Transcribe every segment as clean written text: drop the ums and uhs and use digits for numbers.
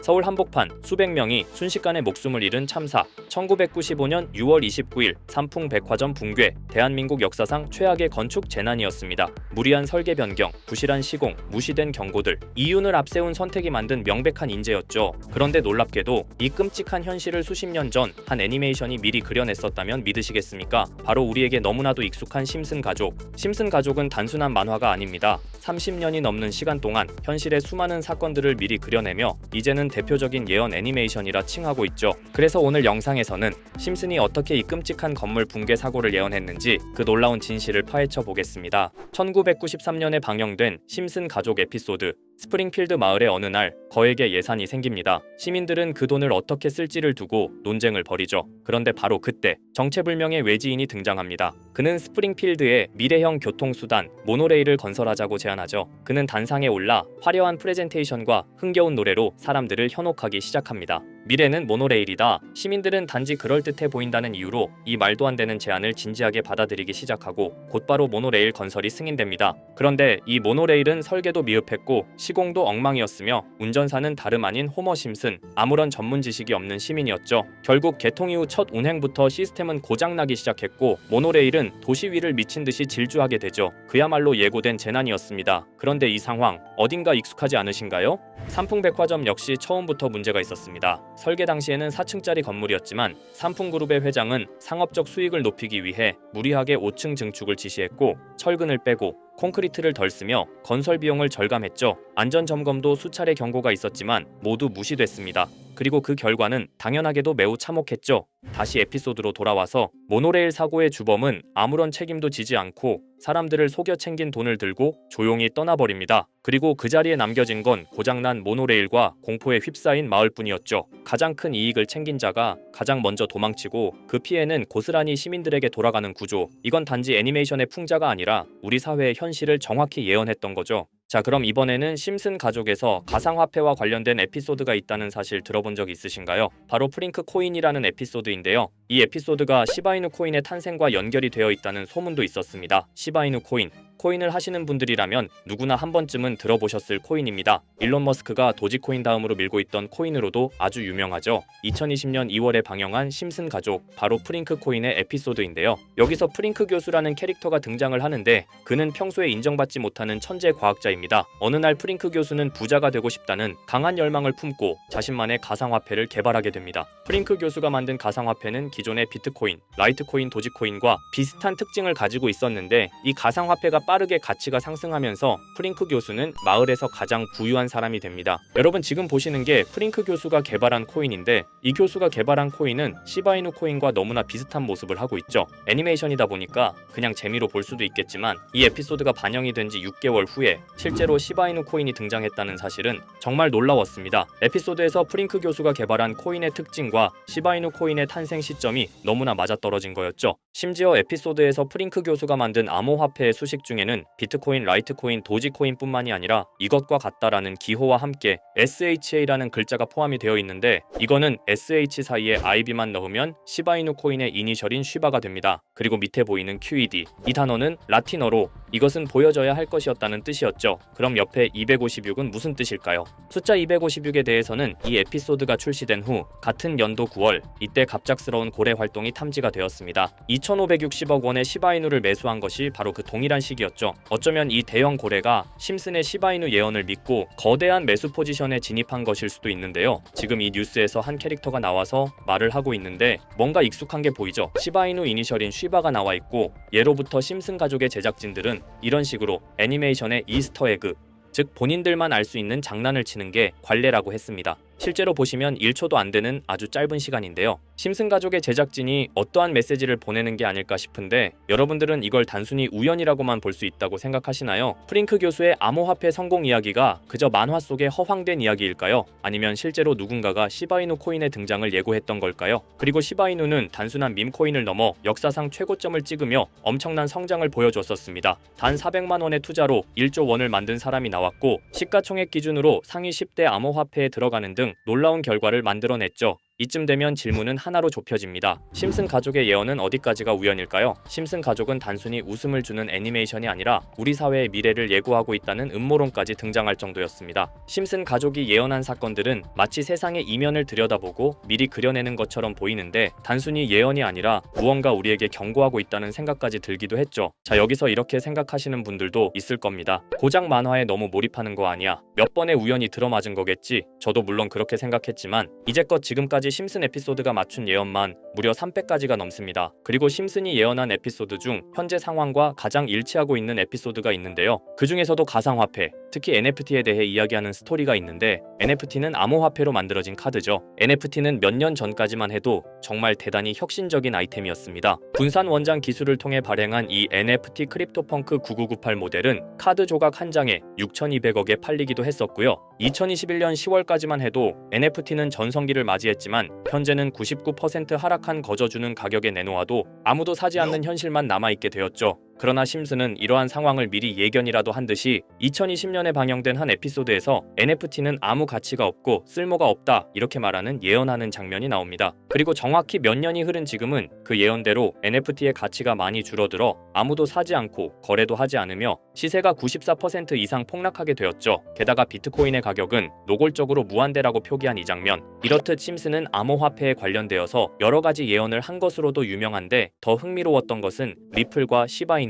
서울 한복판 수백 명이 순식간에 목숨을 잃은 참사. 1995년 6월 29일 삼풍백화점 붕괴. 대한민국 역사상 최악의 건축 재난이었습니다. 무리한 설계 변경, 부실한 시공, 무시된 경고들. 이윤을 앞세운 선택이 만든 명백한 인재였죠. 그런데 놀랍게도 이 끔찍한 현실을 수십 년 전 한 애니메이션이 미리 그려냈었다면 믿으시겠습니까? 바로 우리에게 너무나도 익숙한 심슨 가족. 심슨 가족은 단순한 만화가 아닙니다. 30년이 넘는 시간 동안 현실의 수많은 사건들을 미리 그려내며 이제는 대표적인 예언 애니메이션이라 칭하고 있죠. 그래서 오늘 영상에서는 심슨이 어떻게 이 끔찍한 건물 붕괴 사고를 예언했는지 그 놀라운 진실을 파헤쳐 보겠습니다. 1993년에 방영된 심슨 가족 에피소드. 스프링필드 마을의 어느 날 거액의 예산이 생깁니다. 시민들은 그 돈을 어떻게 쓸지를 두고 논쟁을 벌이죠. 그런데 바로 그때 정체불명의 외지인이 등장합니다. 그는 스프링필드에 미래형 교통수단 모노레일을 건설하자고 제안하죠. 그는 단상에 올라 화려한 프레젠테이션과 흥겨운 노래로 사람들을 현혹하기 시작합니다. 미래는 모노레일이다. 시민들은 단지 그럴듯해 보인다는 이유로 이 말도 안 되는 제안을 진지하게 받아들이기 시작하고 곧바로 모노레일 건설이 승인됩니다. 그런데 이 모노레일은 설계도 미흡했고 시공도 엉망이었으며 운전사는 다름 아닌 호머 심슨, 아무런 전문 지식이 없는 시민이었죠. 결국 개통 이후 첫 운행부터 시스템은 고장나기 시작했고 모노레일은 도시 위를 미친 듯이 질주하게 되죠. 그야말로 예고된 재난이었습니다. 그런데 이 상황 어딘가 익숙하지 않으신가요? 삼풍백화점 역시 처음부터 문제가 있었습니다. 설계 당시에는 4층짜리 건물이었지만 삼풍그룹의 회장은 상업적 수익을 높이기 위해 무리하게 5층 증축을 지시했고 철근을 빼고 콘크리트를 덜 쓰며 건설 비용을 절감했죠. 안전점검도 수차례 경고가 있었지만 모두 무시됐습니다. 그리고 그 결과는 당연하게도 매우 참혹했죠. 다시 에피소드로 돌아와서 모노레일 사고의 주범은 아무런 책임도 지지 않고 사람들을 속여 챙긴 돈을 들고 조용히 떠나버립니다. 그리고 그 자리에 남겨진 건 고장난 모노레일과 공포에 휩싸인 마을뿐이었죠. 가장 큰 이익을 챙긴 자가 가장 먼저 도망치고 그 피해는 고스란히 시민들에게 돌아가는 구조. 이건 단지 애니메이션의 풍자가 아니라 우리 사회의 현실을 정확히 예언했던 거죠. 자, 그럼 이번에는 심슨 가족에서 가상화폐와 관련된 에피소드가 있다는 사실 들어본 적 있으신가요? 바로 프링크 코인이라는 에피소드인데요. 이 에피소드가 시바이누 코인의 탄생과 연결이 되어 있다는 소문도 있었습니다. 시바이누 코인. 코인을 하시는 분들이라면 누구나 한 번쯤은 들어보셨을 코인입니다. 일론 머스크가 도지코인 다음으로 밀고 있던 코인으로도 아주 유명하죠. 2020년 2월에 방영한 심슨 가족, 바로 프링크 코인의 에피소드인데요. 여기서 프링크 교수라는 캐릭터가 등장을 하는데 그는 평소에 인정받지 못하는 천재 과학자입니다. 어느 날 프링크 교수는 부자가 되고 싶다는 강한 열망을 품고 자신만의 가상화폐를 개발하게 됩니다. 프링크 교수가 만든 가상화폐는 기존의 비트코인, 라이트코인, 도지코인과 비슷한 특징을 가지고 있었는데 이 가상화폐가 빠르게 가치가 상승하면서 프링크 교수는 마을에서 가장 부유한 사람이 됩니다. 여러분 지금 보시는 게 프링크 교수가 개발한 코인인데 이 교수가 개발한 코인은 시바이누 코인과 너무나 비슷한 모습을 하고 있죠. 애니메이션이다 보니까 그냥 재미로 볼 수도 있겠지만 이 에피소드가 반영이 된 지 6개월 후에 실제로 시바이누 코인이 등장했다는 사실은 정말 놀라웠습니다. 에피소드에서 프링크 교수가 개발한 코인의 특징과 시바이누 코인의 탄생 시점이 너무나 맞아떨어진 거였죠. 심지어 에피소드에서 프링크 교수가 만든 암호화폐의 수식 중에는 비트코인, 라이트코인, 도지코인뿐만이 아니라 이것과 같다라는 기호와 함께 SHA라는 글자가 포함이 되어 있는데 이거는 SH 사이에 IB만 넣으면 시바이누 코인의 이니셜인 쉬바가 됩니다. 그리고 밑에 보이는 QED, 이 단어는 라틴어로 이것은 보여져야 할 것이었다는 뜻이었죠. 그럼 옆에 256은 무슨 뜻일까요? 숫자 256에 대해서는 이 에피소드가 출시된 후 같은 연도 9월 이때 갑작스러운 고래 활동이 탐지가 되었습니다. 2,560억 원의 시바이누를 매수한 것이 바로 그 동일한 시기였죠. 어쩌면 이 대형 고래가 심슨의 시바이누 예언을 믿고 거대한 매수 포지션에 진입한 것일 수도 있는데요. 지금 이 뉴스에서 한 캐릭터가 나와서 말을 하고 있는데 뭔가 익숙한 게 보이죠. 시바이누 이니셜인 쉬바가 나와 있고 예로부터 심슨 가족의 제작진들은 이런 식으로 애니메이션의 이스터 에그, 즉 본인들만 알 수 있는 장난을 치는 게 관례라고 했습니다. 실제로 보시면 1초도 안 되는 아주 짧은 시간인데요. 심슨 가족의 제작진이 어떠한 메시지를 보내는 게 아닐까 싶은데 여러분들은 이걸 단순히 우연이라고만 볼 수 있다고 생각하시나요? 프링크 교수의 암호화폐 성공 이야기가 그저 만화 속의 허황된 이야기일까요? 아니면 실제로 누군가가 시바이누 코인의 등장을 예고했던 걸까요? 그리고 시바이누는 단순한 밈코인을 넘어 역사상 최고점을 찍으며 엄청난 성장을 보여줬었습니다. 단 400만 원의 투자로 1조 원을 만든 사람이 나왔고 시가총액 기준으로 상위 10대 암호화폐에 들어가는 등 놀라운 결과를 만들어냈죠. 이쯤 되면 질문은 하나로 좁혀집니다. 심슨 가족의 예언은 어디까지가 우연일까요? 심슨 가족은 단순히 웃음을 주는 애니메이션이 아니라 우리 사회의 미래를 예고하고 있다는 음모론까지 등장할 정도였습니다. 심슨 가족이 예언한 사건들은 마치 세상의 이면을 들여다보고 미리 그려내는 것처럼 보이는데 단순히 예언이 아니라 무언가 우리에게 경고하고 있다는 생각까지 들기도 했죠. 자, 여기서 이렇게 생각하시는 분들도 있을 겁니다. 고작 만화에 너무 몰입하는 거 아니야? 몇 번의 우연이 들어맞은 거겠지? 저도 물론 그렇게 생각했지만 이제껏 지금까지 심슨 에피소드가 맞춘 예언만 무려 300가지가 넘습니다. 그리고 심슨이 예언한 에피소드 중 현재 상황과 가장 일치하고 있는 에피소드가 있는데요. 그 중에서도 가상화폐, 특히 NFT에 대해 이야기하는 스토리가 있는데 NFT는 암호화폐로 만들어진 카드죠. NFT는 몇 년 전까지만 해도 정말 대단히 혁신적인 아이템이었습니다. 분산 원장 기술을 통해 발행한 이 NFT 크립토펑크 9998 모델은 카드 조각 한 장에 6,200억에 팔리기도 했었고요. 2021년 10월까지만 해도 NFT는 전성기를 맞이했지만 현재는 99% 하락한 거저주는 가격에 내놓아도 아무도 사지 않는 현실만 남아있게 되었죠. 그러나 심슨은 이러한 상황을 미리 예견이라도 한 듯이 2020년에 방영된 한 에피소드에서 NFT는 아무 가치가 없고 쓸모가 없다 이렇게 말하는 예언하는 장면이 나옵니다. 그리고 정확히 몇 년이 흐른 지금은 그 예언대로 NFT의 가치가 많이 줄어들어 아무도 사지 않고 거래도 하지 않으며 시세가 94% 이상 폭락하게 되었죠. 게다가 비트코인의 가격은 노골적으로 무한대라고 표기한 이 장면. 이렇듯 심슨은 암호화폐에 관련되어서 여러 가지 예언을 한 것으로도 유명한데 더 흥미로웠던 것은 리플과 시바이누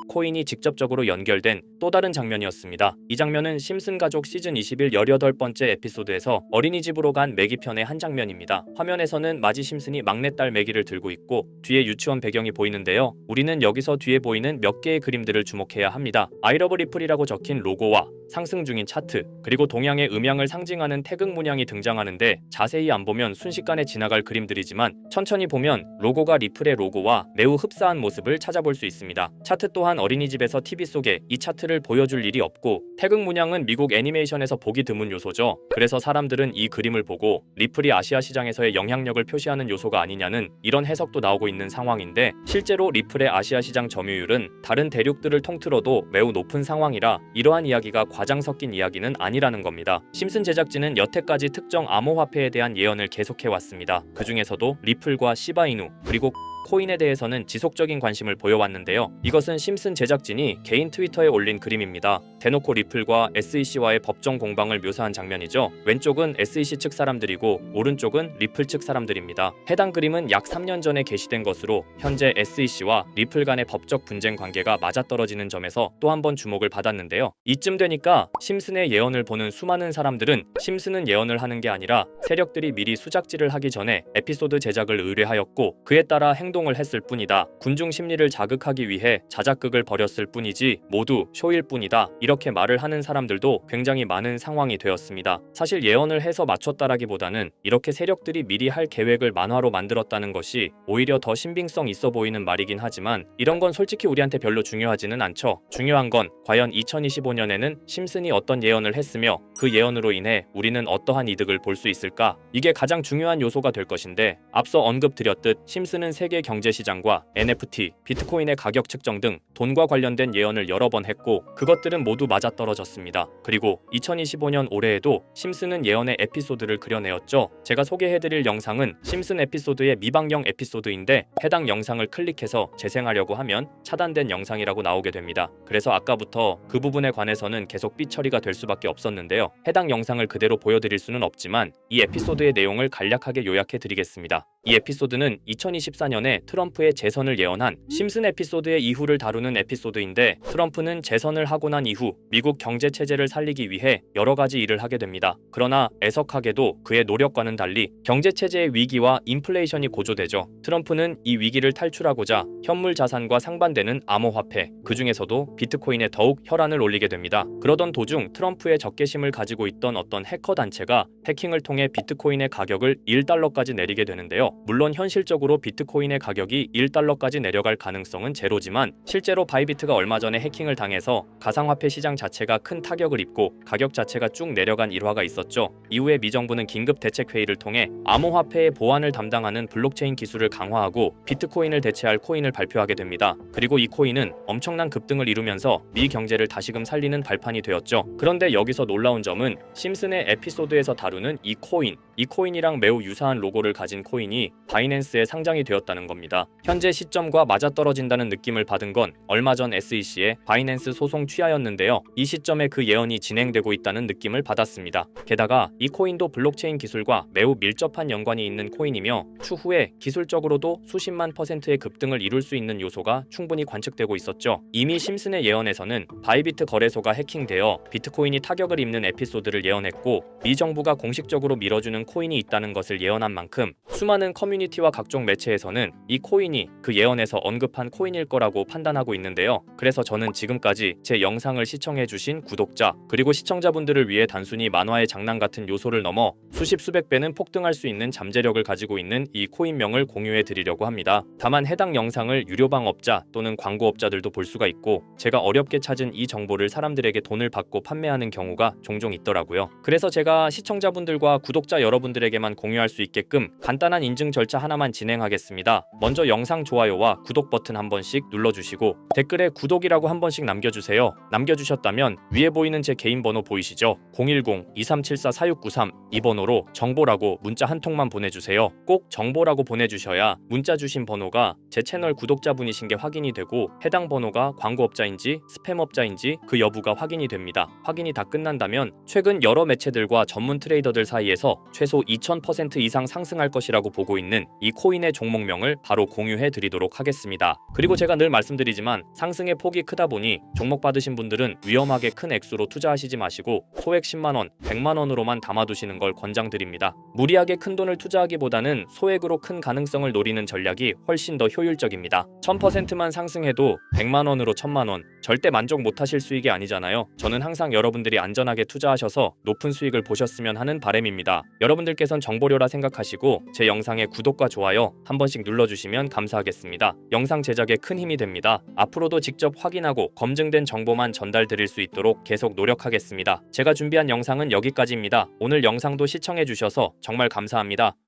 코인이 직접적으로 연결된 또 다른 장면이었습니다. 이 장면은 심슨 가족 시즌 21 18번째 에피소드에서 어린이집으로 간 매기 편의 한 장면입니다. 화면에서는 마지 심슨이 막내딸 매기를 들고 있고 뒤에 유치원 배경이 보이는데요. 우리는 여기서 뒤에 보이는 몇 개의 그림들을 주목해야 합니다. I love 리플이라고 적힌 로고와 상승 중인 차트, 그리고 동양의 음양을 상징하는 태극 문양이 등장하는데 자세히 안 보면 순식간에 지나갈 그림들이지만 천천히 보면 로고가 리플의 로고와 매우 흡사한 모습을 찾아볼 수 있습니다. 차트 또한 어린이집에서 TV 속에 이 차트를 보여줄 일이 없고 태극 문양은 미국 애니메이션에서 보기 드문 요소죠. 그래서 사람들은 이 그림을 보고 리플이 아시아 시장에서의 영향력을 표시하는 요소가 아니냐는 이런 해석도 나오고 있는 상황인데 실제로 리플의 아시아 시장 점유율은 다른 대륙들을 통틀어도 매우 높은 상황이라 이러한 이야기가 과장 섞인 이야기는 아니라는 겁니다. 심슨 제작진은 여태까지 특정 암호화폐에 대한 예언을 계속해왔습니다. 그 중에서도 리플과 시바이누 그리고 코인에 대해서는 지속적인 관심을 보여왔는데요. 이것은 심슨 제작진이 개인 트위터에 올린 그림입니다. 대놓고 리플과 SEC와의 법정 공방을 묘사한 장면이죠. 왼쪽은 SEC 측 사람들이고 오른쪽은 리플 측 사람들입니다. 해당 그림은 약 3년 전에 게시된 것으로 현재 SEC와 리플 간의 법적 분쟁 관계가 맞아떨어지는 점에서 또 한 번 주목을 받았는데요. 이쯤 되니까 심슨의 예언을 보는 수많은 사람들은 심슨은 예언을 하는 게 아니라 세력들이 미리 수작질을 하기 전에 에피소드 제작을 의뢰하였고 그에 따라 행동을 했을 뿐이다. 군중 심리를 자극하기 위해 자작극을 벌였을 뿐이지 모두 쇼일 뿐이다. 이렇게 말을 하는 사람들도 굉장히 많은 상황이 되었습니다. 사실 예언을 해서 맞췄다라기보다는 이렇게 세력들이 미리 할 계획을 만화로 만들었다는 것이 오히려 더 신빙성 있어 보이는 말이긴 하지만 이런 건 솔직히 우리한테 별로 중요하지는 않죠. 중요한 건 과연 2025년에는 심슨이 어떤 예언을 했으며 그 예언으로 인해 우리는 어떠한 이득을 볼 수 있을까? 이게 가장 중요한 요소가 될 것인데 앞서 언급드렸듯 심슨은 세계 경제시장과 NFT, 비트코인의 가격 측정 등 돈과 관련된 예언을 여러 번 했고 그것들은 모두 맞아떨어졌습니다. 그리고 2025년 올해에도 심슨은 예언의 에피소드를 그려내었죠. 제가 소개해드릴 영상은 심슨 에피소드의 미방영 에피소드인데 해당 영상을 클릭해서 재생하려고 하면 차단된 영상이라고 나오게 됩니다. 그래서 아까부터 그 부분에 관해서는 계속 삐처리가 될 수밖에 없었는데요. 해당 영상을 그대로 보여드릴 수는 없지만 이 에피소드의 내용을 간략하게 요약해드리겠습니다. 이 에피소드는 2024년에 트럼프의 재선을 예언한 심슨 에피소드의 이후를 다루는 에피소드인데 트럼프는 재선을 하고 난 이후 미국 경제 체제를 살리기 위해 여러 가지 일을 하게 됩니다. 그러나 애석하게도 그의 노력과는 달리 경제 체제의 위기와 인플레이션이 고조되죠. 트럼프는 이 위기를 탈출하고자 현물 자산과 상반되는 암호화폐, 그 중에서도 비트코인에 더욱 혈안을 올리게 됩니다. 그러던 도중 트럼프의 적개심을 가지고 있던 어떤 해커 단체가 해킹을 통해 비트코인의 가격을 1달러까지 내리게 되는데요. 물론 현실적으로 비트코인의 가격이 1달러까지 내려갈 가능성은 제로지만 실제로 바이비트가 얼마 전에 해킹을 당해서 가상화폐 시장 자체가 큰 타격을 입고 가격 자체가 쭉 내려간 일화가 있었죠. 이후에 미 정부는 긴급 대책 회의를 통해 암호화폐의 보안을 담당하는 블록체인 기술을 강화하고 비트코인을 대체할 코인을 발표하게 됩니다. 그리고 이 코인은 엄청난 급등을 이루면서 미 경제를 다시금 살리는 발판이 되었죠. 그런데 여기서 놀라운 점은 심슨의 에피소드에서 다루는 이 코인, 이 코인이랑 매우 유사한 로고를 가진 코인이 바이낸스에 상장이 되었다는 겁니다. 현재 시점과 맞아떨어진다는 느낌을 받은 건 얼마 전 SEC의 바이낸스 소송 취하였는데요. 이 시점에 그 예언이 진행되고 있다는 느낌을 받았습니다. 게다가 이 코인도 블록체인 기술과 매우 밀접한 연관이 있는 코인이며 추후에 기술적으로도 수십만 %의 급등을 이룰 수 있는 요소가 충분히 관측되고 있었죠. 이미 심슨의 예언에서는 바이비트 거래소가 해킹되어 비트코인이 타격을 입는 에피소드를 예언했고 미 정부가 공식적으로 밀어주는 코인이 있다는 것을 예언한 만큼 수많은 커뮤니티와 각종 매체에서는 이 코인이 그 예언에서 언급한 코인일 거라고 판단하고 있는데요. 그래서 저는 지금까지 제 영상을 시청해주신 구독자 그리고 시청자분들을 위해 단순히 만화의 장난 같은 요소를 넘어 수십 수백 배는 폭등할 수 있는 잠재력을 가지고 있는 이 코인명을 공유해 드리려고 합니다. 다만 해당 영상을 유료방업자 또는 광고업자들도 볼 수가 있고 제가 어렵게 찾은 이 정보를 사람들에게 돈을 받고 판매하는 경우가 종종 있더라고요. 그래서 제가 시청자분들과 구독자 여러분들에게만 공유할 수 있게끔 간단한 인증 절차 하나만 진행하겠습니다. 먼저 영상 좋아요와 구독 버튼 한 번씩 눌러주시고 댓글에 구독이라고 한 번씩 남겨주세요. 남겨주셨다면 위에 보이는 제 개인 번호 보이시죠? 010-2374-4693 이 번호로 정보라고 문자 한 통만 보내주세요. 꼭 정보라고 보내주셔야 문자 주신 번호가 제 채널 구독자분이신 게 확인이 되고 해당 번호가 광고업자인지 스팸업자인지 그 여부가 확인이 됩니다. 확인이 다 끝난다면 최근 여러 매체들과 전문 트레이더들 사이에서 최소 2000% 이상 상승할 것이라고 보고 있는 이 코인의 종목명을 바로 공유해 드리도록 하겠습니다. 그리고 제가 늘 말씀드리지만 상승의 폭이 크다 보니 종목 받으신 분들은 위험하게 큰 액수로 투자하시지 마시고 소액 10만원, 100만원으로만 담아두시는 걸 권장드립니다. 무리하게 큰 돈을 투자하기보다는 소액으로 큰 가능성을 노리는 전략이 훨씬 더 효율적입니다. 1000%만 상승해도 100만원으로 1000만원 절대 만족 못하실 수익이 아니잖아요. 저는 항상 여러분들이 안전하게 투자하셔서 높은 수익을 보셨으면 하는 바람입니다. 여러분들께선 정보료라 생각하시고 제 영상에 구독과 좋아요 한 번씩 눌러주시면 감사하겠습니다. 영상 제작에 큰 힘이 됩니다. 앞으로도 직접 확인하고 검증된 정보만 전달드릴 수 있도록 계속 노력하겠습니다. 제가 준비한 영상은 여기까지입니다. 오늘 영상도 시청해주셔서 정말 감사합니다.